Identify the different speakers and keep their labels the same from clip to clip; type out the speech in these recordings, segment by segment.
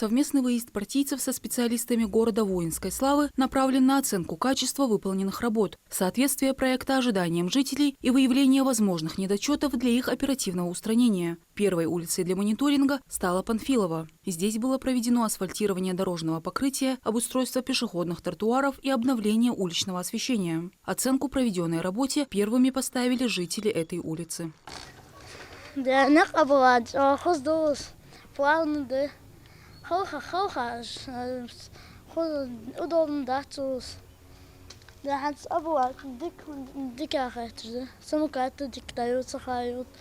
Speaker 1: Совместный выезд партийцев со специалистами города Воинской Славы направлен на оценку качества выполненных работ, соответствие проекта ожиданиям жителей и выявление возможных недочетов для их оперативного устранения. Первой улицей для мониторинга стала Панфилова. Здесь было проведено асфальтирование дорожного покрытия, обустройство пешеходных тротуаров и обновление уличного освещения. Оценку проведенной работе первыми поставили жители этой улицы.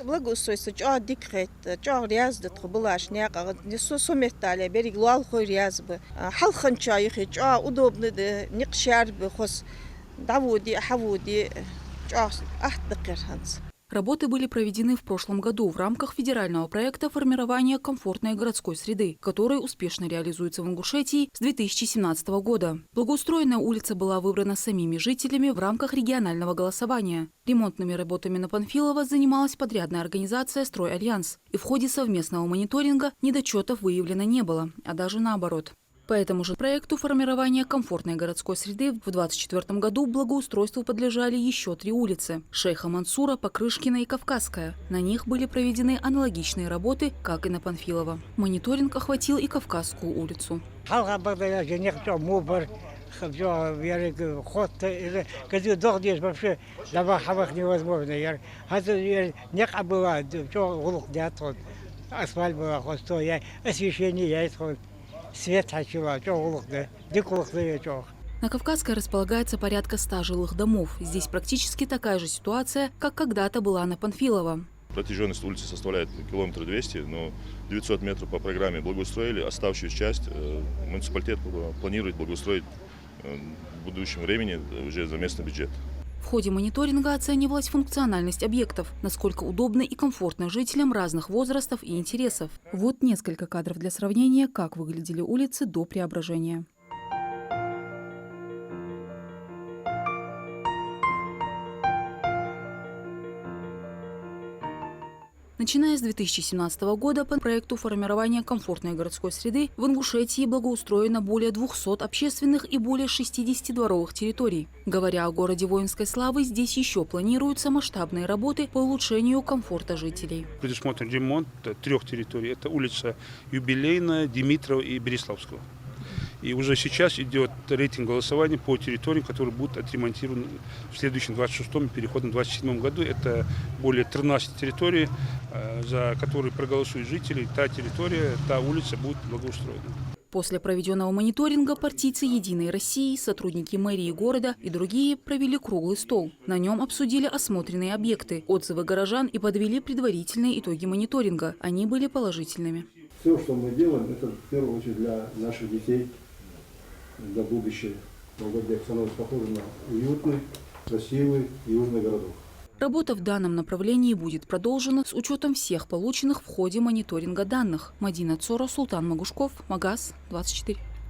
Speaker 2: Благоустройство, что дикрет, что рязд, трубулаш, няка, несу суметали, берег луалхой рязбы, халханча их, что удобно, не кшарбы, хос давуди, хавуди, что ахдакерханс.
Speaker 1: Работы были проведены в прошлом году в рамках федерального проекта формирования комфортной городской среды, который успешно реализуется в Ингушетии с 2017 года. Благоустроенная улица была выбрана самими жителями в рамках регионального голосования. Ремонтными работами на Панфилова занималась подрядная организация «Стройальянс». И в ходе совместного мониторинга недочетов выявлено не было, а даже наоборот. По этому же проекту формирования комфортной городской среды в 2024 году благоустройству подлежали еще 3 улицы – Шейха Мансура, Покрышкина и Кавказская. На них были проведены аналогичные работы, как и на Панфилова. Мониторинг охватил и Кавказскую улицу.
Speaker 2: Свет
Speaker 1: На Кавказской располагается порядка 100 жилых домов. Здесь практически такая же ситуация, как когда-то была на Панфилова.
Speaker 3: Протяженность улицы составляет километр 200, но 900 метров по программе благоустроили. Оставшуюся часть муниципалитет планирует благоустроить в будущем времени уже за местный бюджет.
Speaker 1: В ходе мониторинга оценивалась функциональность объектов, насколько удобны и комфортны жителям разных возрастов и интересов. Вот несколько кадров для сравнения, как выглядели улицы до преображения. Начиная с 2017 года по проекту формирования комфортной городской среды в Ингушетии благоустроено более 200 общественных и более 60 дворовых территорий. Говоря о городе Воинской Славы, здесь еще планируются масштабные работы по улучшению комфорта жителей.
Speaker 4: Предусмотрен ремонт 3 территорий. Это улица Юбилейная, Димитрова и Береславского. И уже сейчас идет рейтинг голосования по территориям, которые будут отремонтированы в следующем 26-м и переходном 27-м году. Это более 13 территорий, за которые проголосуют жители. Та территория, та улица будет благоустроена.
Speaker 1: После проведенного мониторинга партийцы «Единой России», сотрудники мэрии города и другие провели круглый стол. На нем обсудили осмотренные объекты, отзывы горожан и подвели предварительные итоги мониторинга. Они были положительными.
Speaker 5: Все, что мы делаем, это в первую очередь для наших детей, для будущего. Новогодняк становится похожим на уютный, красивый южный городок.
Speaker 1: Работа в данном направлении будет продолжена с учетом всех полученных в ходе мониторинга данных. Мадина Цоро, Султан Магушков, Магаз 24.